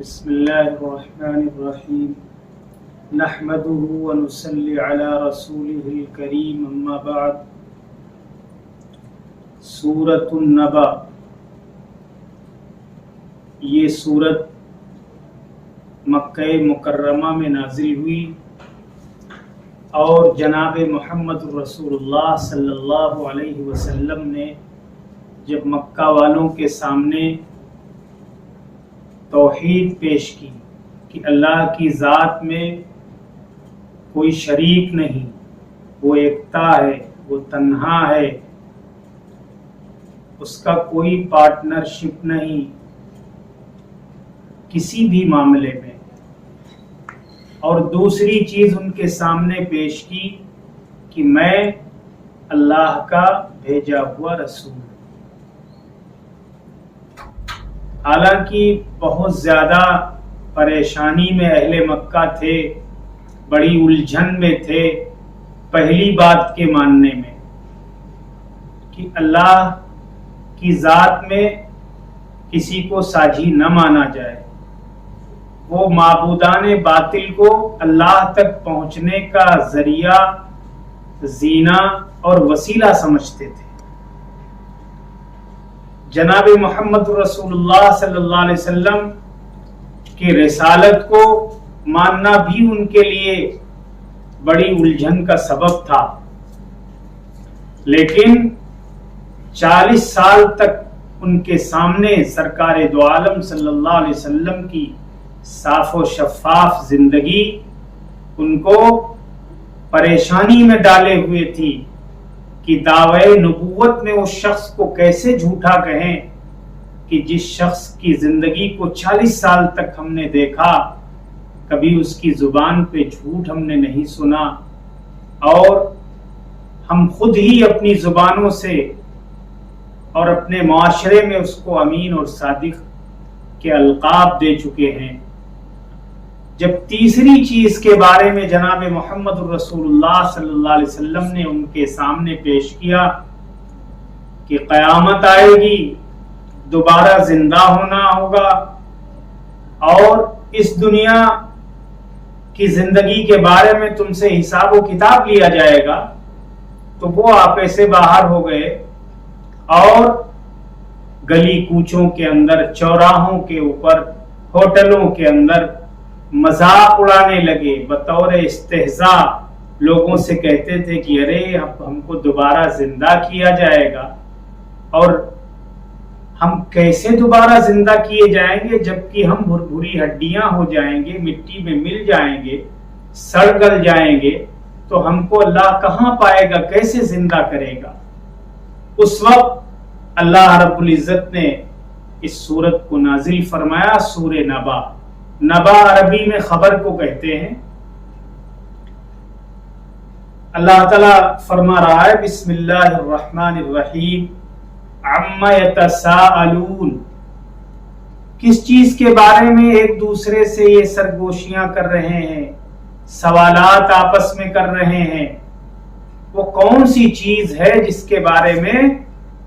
بسم الله الرحمن الرحيم نحمده ونصلي على رسوله الكريم اما بعد سورۃ النبأ یہ سورت مکہ مکرمہ میں نازل ہوئی اور جناب محمد رسول اللہ صلی اللہ علیہ وسلم نے جب مکہ والوں کے سامنے توحید پیش کی کہ اللہ کی ذات میں کوئی شریک نہیں، وہ یکتا ہے، وہ تنہا ہے، اس کا کوئی پارٹنرشپ نہیں کسی بھی معاملے میں، اور دوسری چیز ان کے سامنے پیش کی کہ میں اللہ کا بھیجا ہوا رسول ہوں۔ حالانکہ بہت زیادہ پریشانی میں اہل مکہ تھے، بڑی الجھن میں تھے پہلی بات کے ماننے میں کہ اللہ کی ذات میں کسی کو ساجی نہ مانا جائے، وہ معبودان باطل کو اللہ تک پہنچنے کا ذریعہ، زینہ اور وسیلہ سمجھتے تھے۔ جناب محمد رسول اللہ صلی اللہ علیہ وسلم کی رسالت کو ماننا بھی ان کے لیے بڑی الجھن کا سبب تھا، لیکن 40 سال تک ان کے سامنے سرکار دو عالم صلی اللہ علیہ وسلم کی صاف و شفاف زندگی ان کو پریشانی میں ڈالے ہوئے تھی کہ دعوی نبوت میں اس شخص کو کیسے جھوٹا کہیں کہ جس شخص کی زندگی کو 40 سال تک ہم نے دیکھا، کبھی اس کی زبان پہ جھوٹ ہم نے نہیں سنا، اور ہم خود ہی اپنی زبانوں سے اور اپنے معاشرے میں اس کو امین اور صادق کے القاب دے چکے ہیں۔ جب تیسری چیز کے بارے میں جناب محمد رسول اللہ صلی اللہ علیہ وسلم نے ان کے سامنے پیش کیا کہ قیامت آئے گی، دوبارہ زندہ ہونا ہوگا، اور اس دنیا کی زندگی کے بارے میں تم سے حساب و کتاب لیا جائے گا، تو وہ آپے سے باہر ہو گئے اور گلی کوچوں کے اندر، چوراہوں کے اوپر، ہوٹلوں کے اندر مذاق اڑانے لگے، بطور استہزاء لوگوں سے کہتے تھے کہ ارے اب ہم کو دوبارہ زندہ کیا جائے گا، اور ہم کیسے دوبارہ زندہ کیے جائیں گے جبکہ ہم بھری ہڈیاں ہو جائیں گے، مٹی میں مل جائیں گے، سڑ گل جائیں گے، تو ہم کو اللہ کہاں پائے گا، کیسے زندہ کرے گا؟ اس وقت اللہ رب العزت نے اس سورت کو نازل فرمایا، سورہ نبا۔ نبا عربی میں خبر کو کہتے ہیں۔ اللہ تعالیٰ فرما رہا ہے بسم اللہ الرحمن الرحیم عما یتساءلون، کس چیز کے بارے میں ایک دوسرے سے یہ سرگوشیاں کر رہے ہیں، سوالات آپس میں کر رہے ہیں، وہ کون سی چیز ہے جس کے بارے میں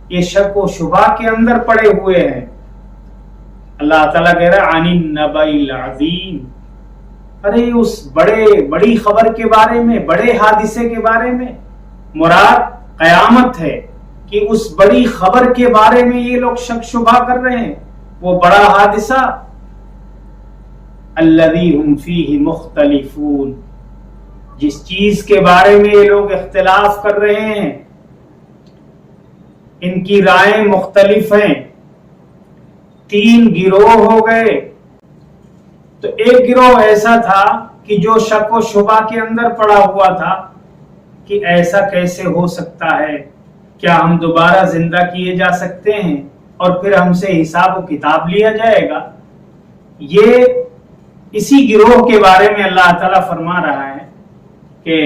یہ شک و شبہ کے اندر پڑے ہوئے ہیں؟ اللہ تعالیٰ کہہ رہا ہے عن النبأ العظیم، ارے اس بڑی خبر کے بارے میں، بڑے حادثے کے بارے میں، مراد قیامت ہے کہ اس بڑی خبر کے بارے میں یہ لوگ شک شبہ کر رہے ہیں، وہ بڑا حادثہ الذی ہم فیہ مختلفون، جس چیز کے بارے میں یہ لوگ اختلاف کر رہے ہیں، ان کی رائیں مختلف ہیں۔ 3 گروہ ہو گئے، تو ایک گروہ ایسا تھا کہ جو شک و شبہ کے اندر پڑا ہوا تھا کہ ایسا کیسے ہو سکتا ہے، کیا ہم دوبارہ زندہ کیے جا سکتے ہیں اور پھر ہم سے حساب و کتاب لیا جائے گا؟ یہ اسی گروہ کے بارے میں اللہ تعالیٰ فرما رہا ہے کہ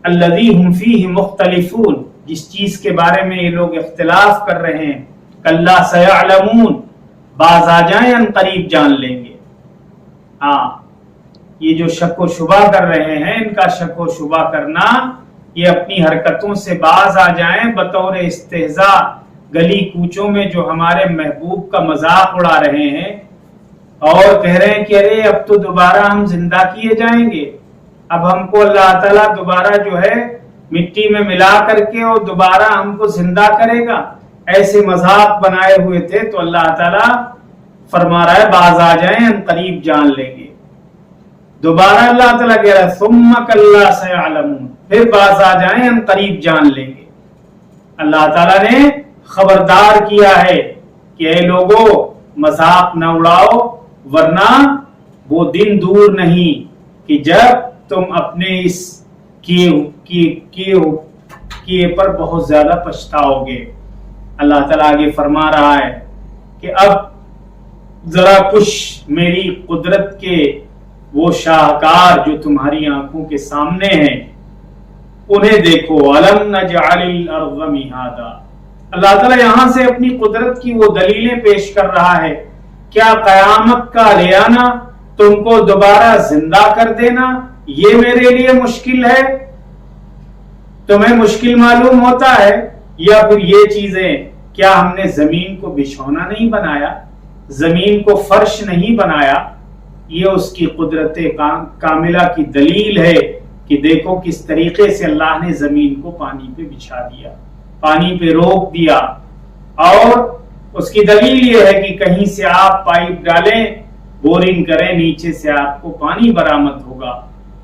الذی ہم فیہ مختلفون، جس چیز کے بارے میں یہ لوگ اختلاف کر رہے ہیں، کلا سیعلمون، باز آ جائیں ان قریب جان لیں گے۔ ہاں، یہ جو شک و شبہ کر رہے ہیں، ان کا شک و شبہ کرنا، یہ اپنی حرکتوں سے باز آ جائیں، بطور استہزاء گلی کوچوں میں جو ہمارے محبوب کا مذاق اڑا رہے ہیں، اور کہہ رہے ہیں کہ ارے اب تو دوبارہ ہم زندہ کیے جائیں گے، اب ہم کو اللہ تعالیٰ دوبارہ جو ہے مٹی میں ملا کر کے اور دوبارہ ہم کو زندہ کرے گا، ایسے مذاق بنائے ہوئے تھے۔ تو اللہ تعالیٰ فرما رہا ہے باز آ جائیں، ہم قریب جان لیں گے۔ دوبارہ اللہ تعالیٰ کہہ رہا ہے ثم کلا سیعلمون، پھر باز آ جائیں ہم قریب جان لیں گے۔ اللہ تعالیٰ نے خبردار کیا ہے کہ اے لوگوں مذاق نہ اڑاؤ، ورنہ وہ دن دور نہیں کہ جب تم اپنے اس کیے پر بہت زیادہ پچھتاؤ گے۔ اللہ تعالیٰ آگے فرما رہا ہے کہ اب ذرا کچھ میری قدرت کے وہ شاہکار جو تمہاری آنکھوں کے سامنے ہیں انہیں دیکھو۔ أَلَمْ نَجْعَلِ الْأَرْضَ مِهَادًا، اللہ تعالیٰ یہاں سے اپنی قدرت کی وہ دلیلیں پیش کر رہا ہے۔ کیا قیامت کا لے آنا، تم کو دوبارہ زندہ کر دینا یہ میرے لیے مشکل ہے؟ تمہیں مشکل معلوم ہوتا ہے؟ یا پھر یہ چیزیں، کیا ہم نے زمین کو بچھونا نہیں بنایا، زمین کو فرش نہیں بنایا؟ یہ اس کی قدرت کاملہ کی دلیل ہے کہ دیکھو کس طریقے سے اللہ نے زمین کو پانی پہ بچھا دیا، پانی پہ روک دیا۔ اور اس کی دلیل یہ ہے کہ کہیں سے آپ پائپ ڈالیں، بورنگ کریں، نیچے سے آپ کو پانی برآمد ہوگا۔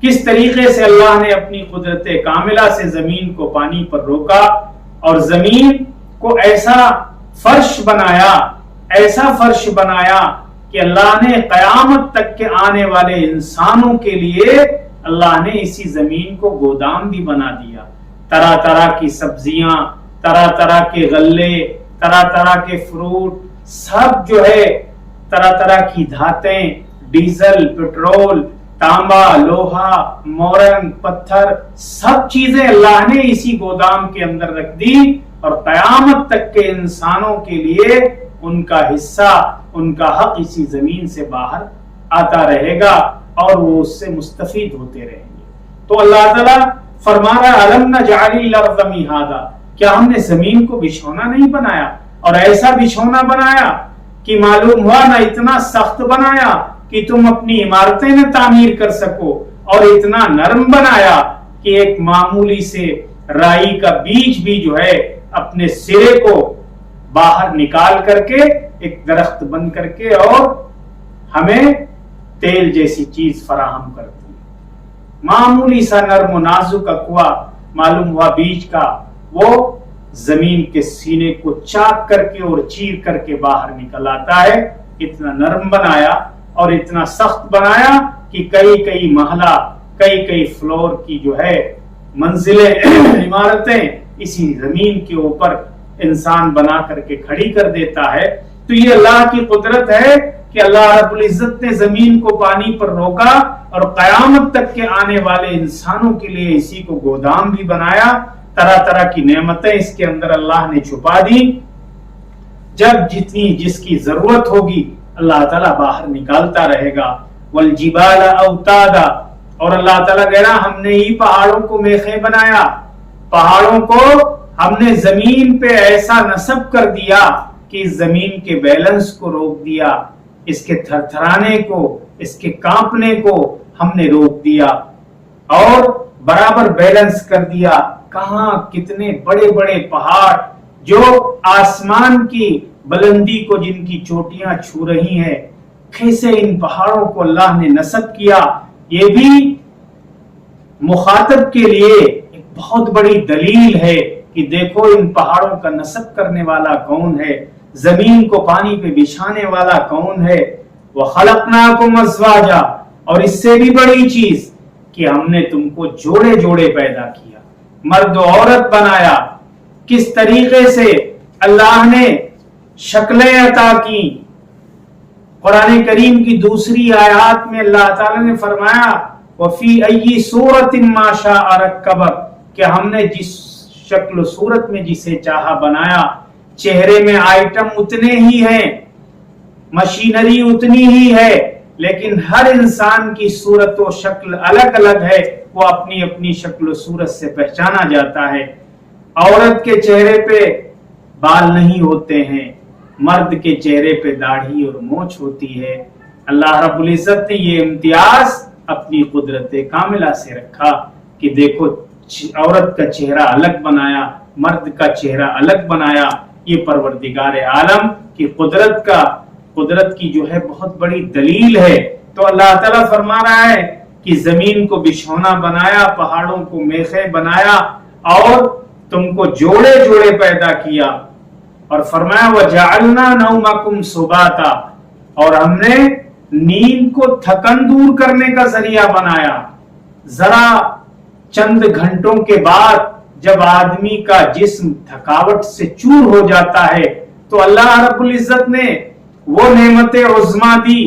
کس طریقے سے اللہ نے اپنی قدرت کاملہ سے زمین کو پانی پر روکا اور زمین کو ایسا فرش بنایا، ایسا فرش بنایا کہ اللہ نے قیامت تک کے آنے والے انسانوں کے لیے اللہ نے اسی زمین کو گودام بھی بنا دیا۔ طرح طرح کی سبزیاں، طرح طرح کے غلے، طرح طرح کے فروٹ، سب جو ہے طرح طرح کی دھاتیں، ڈیزل، پٹرول، تانبا، لوہا، مورن، پتھر، سب چیزیں اللہ نے اسی گودام کے اندر رکھ دی اور قیامت تک کے انسانوں کے لیے ان کا حصہ، ان کا حق اسی زمین سے باہر آتا رہے گا اور وہ اس سے مستفید ہوتے رہیں گے۔ تو اللہ تعالیٰ فرما رہا ہے أَلَمْ نَجْعَلِ الْأَرْضَ مِهَادًا، کیا ہم نے زمین کو بچھونا نہیں بنایا؟ اور ایسا بچھونا بنایا کہ معلوم ہوا نہ اتنا سخت بنایا کہ تم اپنی عمارتیں نہ تعمیر کر سکو، اور اتنا نرم بنایا کہ ایک معمولی سے رائی کا بیج بھی جو ہے اپنے سرے کو باہر نکال کر کے ایک درخت بن کر کے اور ہمیں تیل جیسی چیز فراہم کرتی ہے۔ معمولی سا نرم و نازک اقوا معلوم ہوا بیج کا، وہ زمین کے سینے کو چاک کر کے اور چیر کر کے باہر نکل آتا ہے۔ اتنا نرم بنایا اور اتنا سخت بنایا کہ کئی کئی محلہ، کئی کئی فلور کی جو ہے منزلیں، عمارتیں اسی زمین کے اوپر انسان بنا کر کے کھڑی کر دیتا ہے۔ تو یہ اللہ کی قدرت ہے کہ اللہ رب العزت نے زمین کو پانی پر روکا اور قیامت تک کے آنے والے انسانوں کے لیے اسی کو گودام بھی بنایا۔ طرح طرح کی نعمتیں اس کے اندر اللہ نے چھپا دی، جب جتنی جس کی ضرورت ہوگی اللہ تعالیٰ باہر نکالتا رہے گا۔ والجبال اوتادا، اور اللہ تعالیٰ کہہ رہا ہم نے ہی پہاڑوں کو میخیں بنایا، پہاڑوں کو ہم نے زمین پہ ایسا نصب کر دیا کہ اس زمین کے بیلنس کو روک دیا، اس کے تھرتھرانے کو، اس کے کانپنے کو ہم نے روک دیا اور برابر بیلنس کر دیا۔ کہاں کتنے بڑے بڑے پہاڑ جو آسمان کی بلندی کو، جن کی چوٹیاں چھو رہی ہیں، کیسے ان پہاڑوں کو اللہ نے نصب کیا۔ یہ بھی مخاطب کے لیے ایک بہت بڑی دلیل ہے کہ دیکھو ان پہاڑوں کا نصب کرنے والا کون ہے، زمین کو پانی پہ بچھانے والا کون ہے۔ وَخَلَقْنَاكُمْ أَزْوَاجًا، اور اس سے بھی بڑی چیز کہ ہم نے تم کو جوڑے جوڑے پیدا کیا، مرد و عورت بنایا۔ کس طریقے سے اللہ نے شکلیں عطا کی۔ قرآن کریم کی دوسری آیات میں اللہ تعالیٰ نے فرمایا وَفِي أَيِّ صُورَةٍ مَا شَاءَ رَكَّبَكَ، کہ ہم نے جس شکل و صورت میں جسے چاہا بنایا۔ چہرے میں آئٹم اتنے ہی ہیں، مشینری اتنی ہی ہے، لیکن ہر انسان کی صورت و شکل الگ الگ ہے، وہ اپنی اپنی شکل و صورت سے پہچانا جاتا ہے۔ عورت کے چہرے پہ بال نہیں ہوتے ہیں، مرد کے چہرے پہ داڑھی اور مونچھ ہوتی ہے۔ اللہ رب العزت نے یہ امتیاز اپنی قدرت کاملہ سے رکھا کہ دیکھو عورت کا چہرہ الگ بنایا، مرد کا چہرہ الگ بنایا. یہ پروردگار عالم کی قدرت کی جو ہے بہت بڑی دلیل ہے. تو اللہ تعالیٰ فرما رہا ہے کہ زمین کو بچھونا بنایا، پہاڑوں کو میخیں بنایا اور تم کو جوڑے جوڑے پیدا کیا، اور فرمایا وَجَعَلْنَا نَوْمَكُمْ سُبَاتًا، اور ہم نے نیند کو تھکن دور کرنے کا ذریعہ بنایا. ذرا چند گھنٹوں کے بعد جب آدمی کا جسم تھکاوٹ سے چور ہو جاتا ہے تو اللہ رب العزت نے وہ نعمت عظما دی،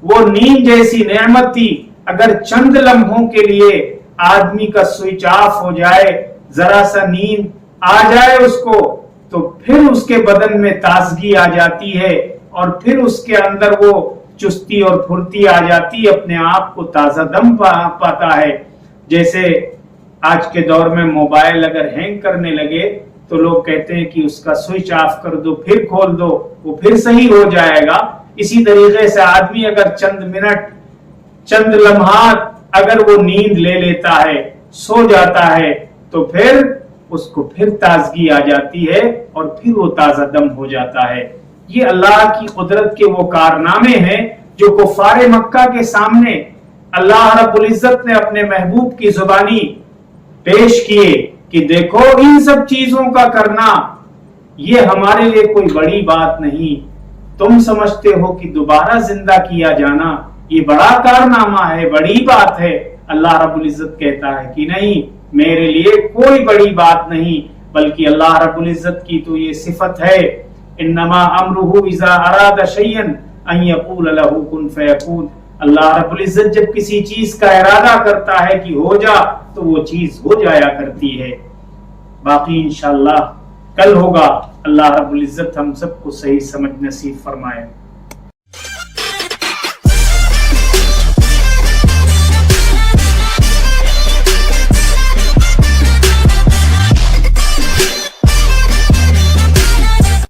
وہ نیند جیسی نعمت تھی. اگر چند لمحوں کے لیے آدمی کا سوئچ آف ہو جائے، ذرا سا نیند آ جائے اس کو، تو پھر اس کے بدن میں تازگی آ جاتی ہے اور پھر اس کے اندر وہ چستی اور پھرتی آ جاتی، اپنے آپ کو تازہ دم پاتا ہے. جیسے آج کے دور میں موبائل اگر ہینگ کرنے لگے تو لوگ کہتے ہیں کہ اس کا سوئچ آف کر دو پھر کھول دو، وہ پھر صحیح ہو جائے گا. اسی طریقے سے آدمی اگر چند منٹ چند لمحات اگر وہ نیند لے لیتا ہے، سو جاتا ہے، تو پھر اس کو پھر تازگی آ جاتی ہے اور پھر وہ تازہ دم ہو جاتا ہے. یہ اللہ کی قدرت کے وہ کارنامے ہیں جو کفار مکہ کے سامنے اللہ رب العزت نے اپنے محبوب کی زبانی پیش کیے کہ دیکھو ان سب چیزوں کا کرنا یہ ہمارے لیے کوئی بڑی بات نہیں. تم سمجھتے ہو کہ دوبارہ زندہ کیا جانا یہ بڑا کارنامہ ہے، بڑی بات ہے. اللہ رب العزت کہتا ہے کہ نہیں، میرے لیے کوئی بڑی بات نہیں، بلکہ اللہ رب العزت کی تو یہ صفت ہے، انما امرہ اذا اراد شیئا ان یقول له کن فیکون. اللہ رب العزت جب کسی چیز کا ارادہ کرتا ہے کہ ہو جا تو وہ چیز ہو جایا کرتی ہے. باقی انشاءاللہ کل ہوگا. اللہ رب العزت ہم سب کو صحیح سمجھ نصیب فرمائے.